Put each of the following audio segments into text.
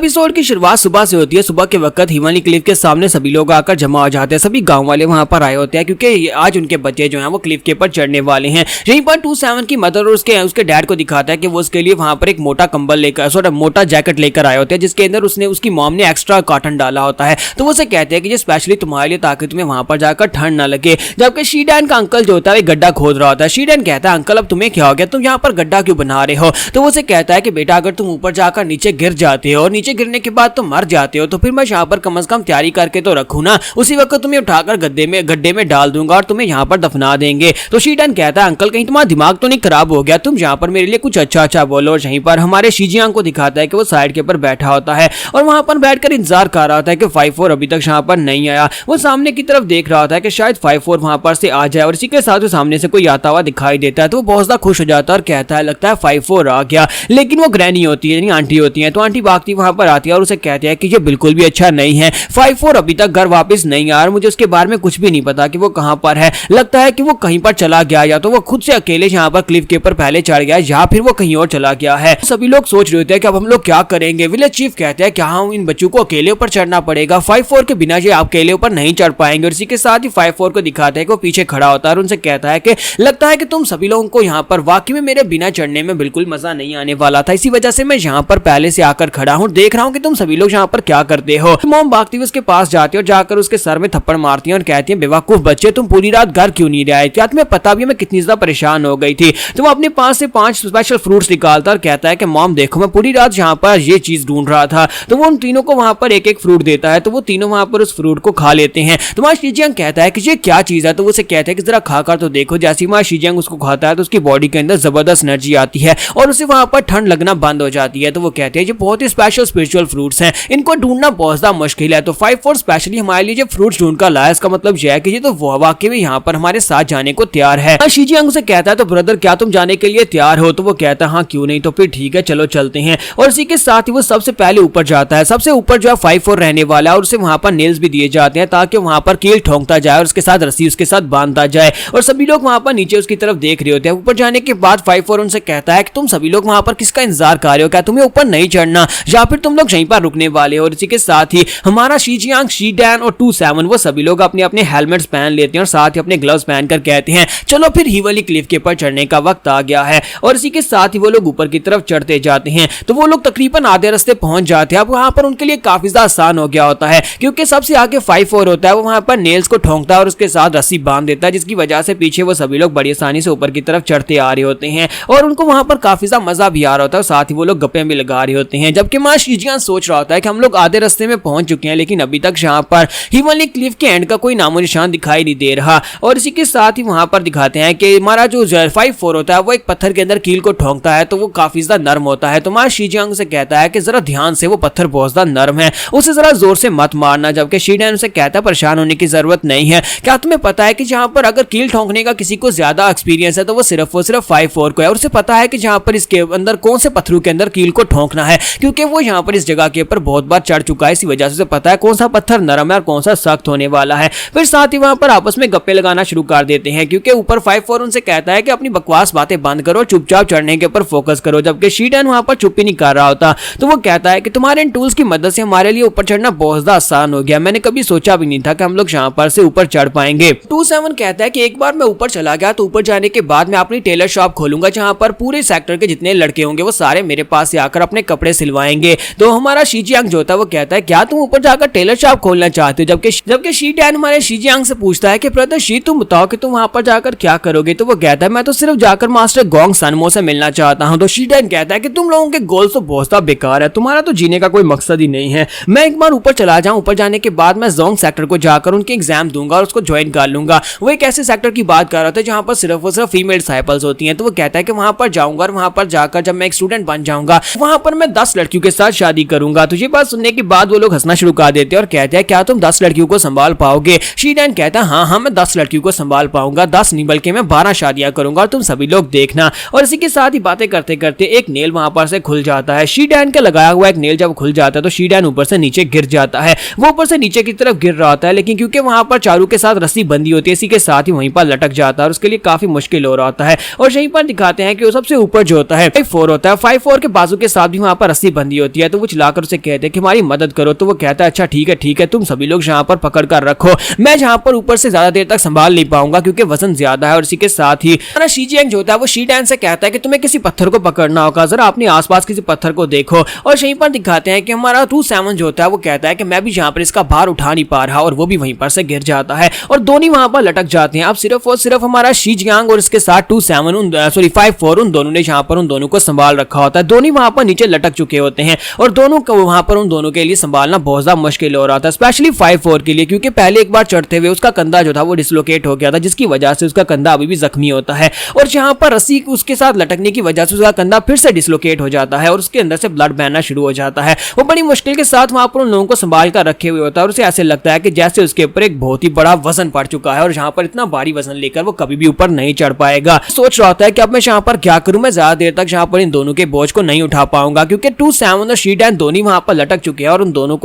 Episode की शुरुआत सुबह से होती है। सुबह के वक्त हिमानी क्लिफ के सामने सभी लोग आकर जमा हो जाते हैं। सभी गांव वाले वहां पर आए होते हैं क्योंकि आज उनके बच्चे जो हैं वो क्लिफ के ऊपर चढ़ने वाले हैं। यहीं पर 27 की मदर और उसके डैड को दिखाता है कि वो उसके लिए वहां पर एक मोटा कंबल लेकर मोटा जैकेट लेकर आए होते हैं, जिसके अंदर उसकी मॉम ने एक्स्ट्रा कॉटन डाला होता है। तो वो उसे कहते हैं कि ये स्पेशली तुम्हारे लिए ताकि तुम्हें वहां पर जाकर ठंड ना लगे। जबकि शीडैन का अंकल जो होता है गड्ढा खोद रहा होता है। शीडैन कहता है अंकल अब तुम्हें क्या हो गया, तुम यहाँ पर गड्ढा क्यों बना रहे हो। तो वो उसे कहता है कि बेटा अगर तुम ऊपर जाकर नीचे गिर जाते हो और नीचे गिरने के बाद तुम मर जाते हो तो फिर मैं यहाँ पर कम से कम तैयारी करके तो रखूँ ना, उसी वक्त तुम्हें उठाकर गड्ढे में डाल दूंगा और तुम्हें यहाँ पर दफना देंगे। तो शीडैन कहता है अंकल कहीं तुम्हारा दिमाग तो नहीं खराब हो गया, तुम यहाँ पर मेरे लिए कुछ अच्छा बोलो। और यहीं पर हमारे शीजियांग को दिखाता है कि वो साइड के ऊपर बैठा होता है और वहां पर बैठकर इंतजार कर रहा होता है कि 5-4 अभी तक यहाँ पर नहीं आया। वो सामने की तरफ देख रहा होता है कि शायद 5-4 वहां पर से आ जाए और इसी के साथ सामने से कोई आता हुआ दिखाई देता है। तो वो बहुत ज्यादा खुश हो जाता है और कहता है लगता है 5-4 आ गया। लेकिन वो ग्रैनी होती है यानी आंटी होती है। तो आंटी भागती वहां पर आती है और उसे कहती है कि ये बिल्कुल भी अच्छा नहीं है, 5-4 अभी तक घर वापस नहीं आया और मुझे उसके बारे में कुछ भी नहीं पता कि वो कहां पर है। लगता है कि वो कहीं पर चला गया या तो वो खुद से अकेले यहाँ पर क्लिफ के ऊपर पहले चढ़ गया या फिर वो कहीं और चला गया है। सभी लोग सोच रहे होते हैं कि अब हम लोग क्या करेंगे। विलेज चीफ कहते हैं कि हाँ इन बच्चों को अकेले ऊपर चढ़ना पड़ेगा, 5-4 के बिना ये आप अकेले ऊपर नहीं चढ़ पाएंगे। और इसी के साथ ही 5-4 को दिखाते हैं कि वो पीछे खड़ा होता है और उनसे कहता है कि लगता है कि तुम सभी लोगों को यहाँ पर वाकई में मेरे बिना चढ़ने में बिल्कुल मजा नहीं आने वाला था, इसी वजह से मैं यहाँ पर पहले से आकर खड़ा हूँ, देख रहा हूँ कि तुम सभी लोग यहाँ पर क्या करते हो। मॉम भागती हुई उसके पास जाती है और जाकर उसके सर में थप्पड़ मारती है और कहती है बेवकूफ बच्चे तुम पूरी रात घर क्यों नहीं रहे, क्या तुम्हें पता भी मैं कितनी ज्यादा परेशान हो गई थी। तो वो अपने पास से 5 स्पेशल फ्रूट्स निकालता और कहता है कि मॉम देखो मैं पूरी रात यहाँ पर ये चीज ढूंढ रहा था। तो वो उन तीनों को वहां पर एक फ्रूट देता है। तो वो तीनों वहां पर उस फ्रूट को खा लेते हैं। तो वहां शीजियांग कहता है कि ये क्या चीज है। तो वो उसे कहता है कि जरा खाकर तो देखो। जैसे ही शीजियांग उसको खाता है तो उसकी बॉडी के अंदर जबरदस्त एनर्जी आती है और उसे वहां पर ठंड लगना बंद हो जाती है। तो वो कहते हैं ये बहुत ही स्पेशल स्पिरिचुअल फ्रूट्स हैं, इनको ढूंढना बहुत ज्यादा मुश्किल है। तो 5-4 स्पेशली हमारे लिए जो फ्रूट्स ढूंढ कर लाया, इसका मतलब यह है कि ये तो वाकई में यहाँ पर हमारे साथ जाने को तैयार है। शीजियांग उसे कहता है तो ब्रदर क्या तुम जाने के लिए तैयार हो। तो वो कहता है हाँ क्यों नहीं, तो फिर ठीक है चलो चलते हैं। और इसी के साथ ही वो सबसे पहले ऊपर जाता है। सबसे ऊपर जो है 5-4 रहने वाला है और उसे वहां पर नेल्स भी दिए जाते हैं ताकि वहां पर कील ठोंकता जाए और उसके साथ रस्सी उसके साथ बांधता जाए। और सभी लोग वहां पर नीचे उसकी तरफ देख रहे होते हैं। ऊपर जाने के बाद 5-4 उनसे कहता है कि तुम सभी लोग वहां पर किसका इंतजार कर रहे हो, क्या तुम्हें ऊपर नहीं चढ़ना या फिर तुम लोग यहीं पर रुकने वाले हो। और इसी के साथ ही हमारा शीजियांग, शीडैन और 27 वो सभी लोग अपने अपने हेलमेट्स पहन लेते हैं और साथ ही अपने ग्लव्स पहनकर कहते हैं चलो फिर हीवली क्लिफ के ऊपर चढ़ने का वक्त आ गया है। और इसी के साथ ही वो लोग ऊपर की तरफ चढ़ते जाते हैं। तो वो लोग तकरीबन आधे रास्ते पहुंच जाते हैं। अब वहां पर उनके लिए काफी ज्यादा आसान हो गया होता है क्योंकि सबसे आगे 5-4 होता है। वो वहां पर नेल्स को ठोंकता है और उसके साथ रस्सी बांध देता है, जिसकी वजह से पीछे वो सभी लोग बड़ी आसानी से ऊपर की तरफ चढ़ते आ रहे होते हैं और उनको वहां पर काफी ज्यादा मजा भी आ रहा होता है। साथ ही वो लोग गप्पे भी लगा रहे होते हैं। जबकि मां शीजियांग सोच रहा होता है कि हम लोग आधे रास्ते में पहुंच चुके हैं लेकिन अभी तक यहाँ पर हीवली क्लिफ के एंड का कोई नामो निशान दिखाई नहीं दे रहा। और इसी के साथ ही वहां पर दिखाते हैं कि हमारा जो 5-4 होता है वो एक पत्थर के अंदर कील को ठोंकता है तो वो काफी ज्यादा नर्म होता है। तो मां शीजियांग से कहता है कि जरा ध्यान से, वो पत्थर बहुत ज्यादा नर्म है, उसे जरा जोर से मत मारना। जबकि शीडैन से कहता है परेशान होने की जरूरत नहीं है, क्या तुम्हें पता है कि जहां पर अगर कील ठोंकने का किसी को ज्यादा एक्सपीरियंस है तो वो सिर्फ 5-4 को है और उसे पता है कि जहां पर इसके अंदर कौन से पत्थरों के अंदर कील को ठोंकना है क्योंकि वो यहाँ पर इस जगह के ऊपर बहुत बार चढ़ चुका है। इसी वजह से पता है कौन सा पत्थर नरम है और कौन सा सख्त होने वाला है। फिर साथ ही वहां पर आपस में गप्पे लगाना शुरू कर देते हैं क्योंकि ऊपर 5-4 उनसे कहता है कि अपनी बकवास बातें बंद करो, चुपचाप चढ़ने के ऊपर फोकस करो। जबकि शीडैन वहां पर चुप ही नहीं कर रहा होता। तो वो कहता है कि तुम्हारे इन टूल्स की मदद से हमारे लिए ऊपर चढ़ना बहुत ज्यादा आसान हो गया, मैंने कभी सोचा भी नहीं था कि हम लोग यहाँ पर से ऊपर चढ़ पाएंगे। 27 कहता है कि एक बार मैं ऊपर चला गया तो ऊपर जाने के बाद मैं अपनी टेलर शॉप खोलूंगा जहां पर पूरे सेक्टर के जितने लड़के होंगे वो सारे मेरे पास से आकर अपने कपड़े सिलवाएंगे। तो हमारा शीजियांग जो होता है वो कहता है क्या तुम ऊपर जाकर टेलर शॉप खोलना चाहते हो। जबकि शीडैन हमारे शीजियांग से पूछता है कि ब्रदर शी तुम बताओ कि तुम वहां पर जाकर क्या करोगे। तो वो कहता है मैं तो सिर्फ जाकर मास्टर गोंग सनमो से मिलना चाहता हूं। तो शीडैन कहता है कि तुम लोगों के गोल्स तो बहुत ज्यादा बेकार है, तुम्हारा तो जीने का कोई मकसद ही नहीं है। मैं एक बार ऊपर चला जाऊं, ऊपर जाने के बाद मैं जोंग सेक्टर को जाकर उनके एग्जाम दूंगा और उसको ज्वाइन कर लूंगा। वो एक ऐसे सेक्टर की बात कर रहा था जहां पर सिर्फ फीमेल डिसाइपल्स होती हैं। तो वो कहता है कि वहां पर जाऊंगा और वहां पर जाकर जब मैं एक स्टूडेंट बन जाऊंगा वहां पर मैं 10 लड़कियों के साथ शादी करूंगा। तो ये बात सुनने के बाद वो लोग हंसना शुरू कर देते हैं और कहते हैं क्या तुम 10 लड़कियों को संभाल पाओगे। शीडैन कहता है हाँ मैं 10 लड़कियों को संभाल पाऊंगा, 10 नहीं बल्कि मैं 12 शादियां करूंगा और तुम सभी लोग देखना। और इसी के साथ ही बातें करते करते एक नेल वहां पर से खुल जाता है। शीडैन का लगाया हुआ एक नेल जब खुल जाता है तो शीडैन ऊपर से नीचे गिर जाता है। वो ऊपर से नीचे की तरफ गिर रहा होता है लेकिन क्योंकि वहां पर चारों के साथ रस्सी बंदी होती है इसी के साथ ही वहीं पर लटक जाता है और उसके लिए काफी मुश्किल हो रहा होता है। और यहीं पर दिखाते हैं कि वो सबसे ऊपर जो होता है 5-4 होता है। 5-4 के बाजू के साथ भी वहां पर रस्सी बंदी होती है। तो वो चिल्लाकर उसे कहते हैं कि हमारी मदद करो। तो वो कहता है अच्छा ठीक है तुम सभी लोग यहाँ पर पकड़ कर रखो, मैं जहाँ पर ऊपर से ज्यादा देर तक संभाल नहीं पाऊंगा क्योंकि वजन ज्यादा है। और इसी के साथ ही हमारा शी जियांग जो होता है वो शी डैन से कहता है कि तुम्हें किसी पत्थर को पकड़ना होगा, जरा अपने आसपास किसी पत्थर को देखो। और यहीं पर दिखाते हैं कि हमारा 27 जो होता है वो कहता है कि मैं भी यहाँ पर इसका भार उठा नहीं पा रहा, और वो भी वहीं पर से गिर जाता है और दोनों वहां पर लटक जाते हैं। अब सिर्फ और सिर्फ हमारा शी जियांग और इसके साथ 5-4 उन दोनों ने यहाँ पर उन दोनों को संभाल रखा होता है। दोनों वहां पर नीचे लटक चुके होते हैं और दोनों को वहां पर उन दोनों के लिए संभालना बहुत ज्यादा मुश्किल हो रहा था, स्पेशली 5-4 के लिए, क्योंकि पहले एक बार चढ़ते हुए उसका कंधा जो था वो डिसलोकेट हो गया था, जिसकी वजह से उसका कंधा अभी भी जख्मी होता है। और जहां पर रस्सी उसके साथ लटकने की वजह से उसका कंधा फिर से डिसलोकेट हो जाता है और उसके अंदर से ब्लड बहना शुरू हो जाता है। वो बड़ी मुश्किल के साथ वहां पर उन लोगों को संभाल कर रखे हुए होता है और उसे ऐसे लगता है कि जैसे उसके ऊपर एक बहुत ही बड़ा वजन पड़ चुका है और जहां पर इतना भारी वजन लेकर वो कभी भी ऊपर नहीं चढ़ पाएगा। सोच रहा होता है कि अब मैं यहाँ पर क्या करूं, मैं ज्यादा देर तक यहाँ पर इन दोनों के बोझ को नहीं उठा पाऊंगा, क्योंकि 27 और शी डैन दोनों वहां पर लटक चुके हैं और उन दोनों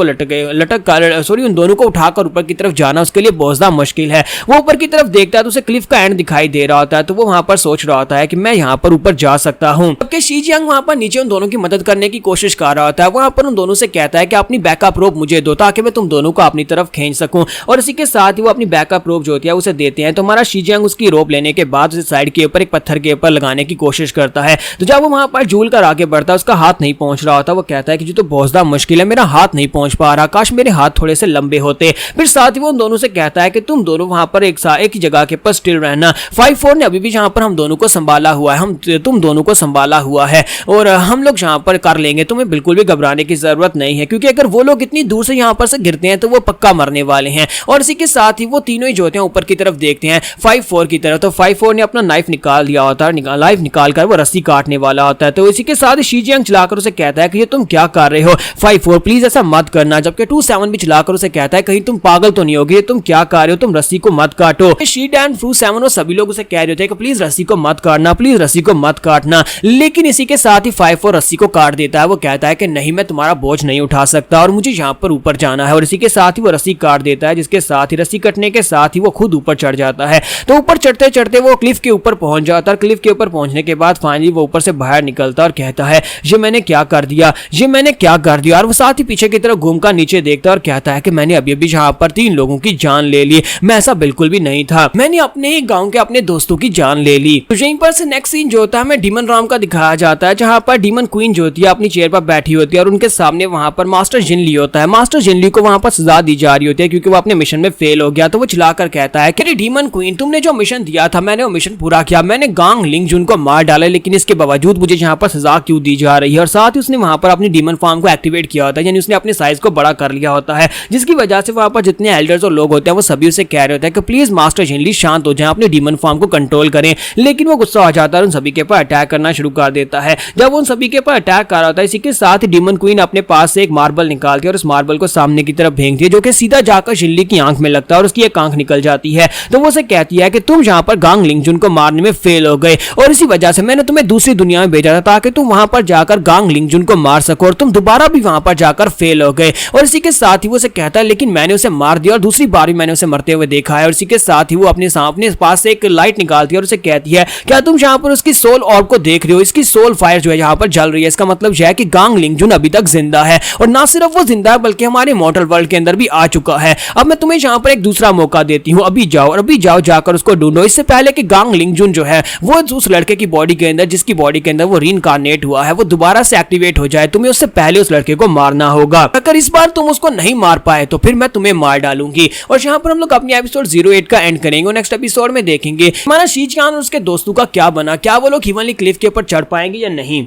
को उठाकर ऊपर की तरफ जाना उसके लिए बहुत ज्यादा मुश्किल है। वो ऊपर की तरफ देखता है तो उसे क्लिफ का एंड दिखाई दे रहा होता है, तो वो वहां पर सोच रहा होता है कि मैं यहाँ पर ऊपर जा सकता हूँ। जबकि शी जियांग वहां पर नीचे उन दोनों की मदद करने की कोशिश कर रहा होता है। वहां पर उन दोनों से कहता है कि अपनी बैकअप रोप मुझे दो ताकि मैं तुम दोनों को अपनी तरफ खींच सकूं, और इसी के साथ ही वो अपनी बैकअप रोप जो होती है उसे देते हैं। तो हमारा शी जियांग उसकी रोप लेने के बाद उसे साइड के ऊपर एक पत्थर के ऊपर लगाने की कोशिश करता है। तो जब वो वहां पर झूल कर आगे बढ़ता है उसका हाथ नहीं पहुंच रहा होता। वो कहता है कि जो तो बहुत ज्यादा मुश्किल है, मेरा हाथ नहीं पहुंच पा रहा, काश मेरे हाथ थोड़े से लंबे होते। फिर साथ ही वो उन दोनों से कहता है कि तुम दोनों वहां पर एक ही जगह के पर स्टिल रहना, 5-4 ने अभी भी यहाँ पर हम दोनों को संभाला हुआ है, तुम दोनों को संभाला हुआ है और हम लोग यहाँ पर कर लेंगे, तुम्हें बिल्कुल भी घबराने की जरूरत नहीं है, क्योंकि अगर वो लोग इतनी दूर से यहाँ पर से गिरते हैं तो वो पक्का मरने वाले हैं। और इसी के साथ ही वो तीनों ही जो होते हैं ऊपर की तरफ देखते हैं 5-4 की तरफ। तो 5-4 ने अपना नाइफ निकाल दिया होता है, नाइफ निकाल कर वो रस्सी काटने वाला होता है। तो इसी के साथ शी जियांग चलाकर उसे कहता है कि ये तुम क्या कर रहे हो 5-4, प्लीज ऐसा मत करना। जबकि 27 भी चलाकर उसे कहता है कहीं तुम पागल तो नहीं होगे, तुम क्या कर रहे हो, तुम रस्सी को मत काटो। शी डैन 27 और सभी लोग उसे कह रहे थे कि प्लीज रस्सी को मत काटना, प्लीज रस्सी को मत काटना। लेकिन इसी के साथ ही 5-4 रस्सी को काट देता है। वो कहता है कि नहीं, मैं तुम्हारा बोझ नहीं उठा सकता और मुझे यहाँ पर ऊपर जाना है। और इसी के साथ ही वो रस्सी काट देता है, जिसके साथ ही रस्सी कटने के साथ ही वो खुद ऊपर चढ़ जाता है। तो ऊपर चढ़ते चढ़ते वो क्लिफ के ऊपर पहुंच जाता है। क्लिफ के ऊपर पहुंचने के बाद फाइनली वो ऊपर से बाहर निकलता और कहता है ये मैंने क्या कर दिया, ये मैंने क्या कर दिया। और वो साथ ही पीछे की तरफ घूमकर नीचे देखता और कहता है कि मैंने अभी अभी यहाँ पर 3 लोगों की जान ले ली, मैं ऐसा बिल्कुल भी नहीं था, मैंने अपने ही गांव के अपने दोस्तों की जान ले ली। तो यहीं पर से नेक्स्ट सीन जो होता है हमें डीमन राम का दिखाया जाता है, जहां पर डीमन क्वीन जो होती है अपनी चेयर पर बैठी होती है और उनके सामने वहां पर मास्टर जिनली होता है। मास्टर जिनली को वहां पर सजा दी जा रही होती है क्योंकि वो अपने मिशन में फेल हो गया। तो वो चिल्लाकर कहता है कि डीमन क्वीन, तुमने जो मिशन दिया था मैंने वो मिशन पूरा किया, मैंने गांग लिंगजुन को मार डाला, लेकिन इसके बावजूद मुझे यहाँ पर सजा क्यों दी जा रही है। और साथ ही उसने वहां पर अपनी डीमन फॉर्म को एक्टिवेट किया होता है, यानी उसने अपने साइज को बड़ा कर लिया होता है, जिसकी वजह से वहां पर जितने एल्डर्स और लोग होते हैं वो सभी उसे कह रहे होते हैं कि प्लीज मास्टर जिनली शांत हो जाएं, अपने डीमन फॉर्म को कंट्रोल करें। लेकिन वो गुस्सा हो जाता है और उन सभी के ऊपर अटैक करना शुरू कर देता है। जब उन सभी के ऊपर अटैक कर रहा होता है, इसी के साथ ही डीमन क्वीन अपने पास से एक मार्बल निकालती है और उस मार्बल को सामने की तरफ फेंकती है, जो कि सीधा जाकर जिनली की आंख में लगता है और उसकी एक आंख निकल जाती है। तो वो उसे कहती है कि तुम यहाँ पर गांग लिंगजुन को मारने में फेल हो गए और इसी वजह से मैंने तुम्हें दूसरी दुनिया में भेजा था ताकि तुम वहां पर जाकर गांग लिंगजुन को मार सको, और तुम दोबारा भी वहां पर जाकर फेल हो गए। और इसी के साथ ही वो उसे कहता है लेकिन मैंने उसे मार दिया और दूसरी बार भी मैंने उसे मरते हुए देखा है। और इसी के साथ ही वो अपने पास से एक लाइट निकालती है और उसे कहती है क्या तुम यहाँ पर उसकी सोल ऑर्ब को देख रहे हो, इसकी सोल फायर जो है यहाँ पर जल रही है, इसका मतलब यह है कि गांग लिंगजुन अभी तक जिंदा है, और ना सिर्फ वो जिंदा है बल्कि हमारे मॉर्टल वर्ल्ड के अंदर भी आ चुका है। अब मैं तुम्हें यहाँ पर एक दूसरा मौका देती हूँ, अभी जाओ और अभी जाओ जाकर उसको ढूंढो, इससे पहले कि गांग लिंगजुन जो है वो उस लड़के की बॉडी के अंदर, जिसकी बॉडी के अंदर वो रीइंकार्नेट हुआ है, वो दोबारा से एक्टिवेट हो जाए। तुम्हें उससे पहले उस लड़के को मारना होगा, अगर इस बार तुम उसको नहीं मार पाए तो फिर मैं तुम्हें मार डालूंगी। और यहाँ पर हम लोग अपने एपिसोड 08 का एंड करेंगे और नेक्स्ट एपिसोड में देखेंगे हमारा शी जियांग और उसके दोस्तों का क्या बना, क्या वो लोग हेवनली क्लिफ के ऊपर चढ़ पाएंगे या नहीं।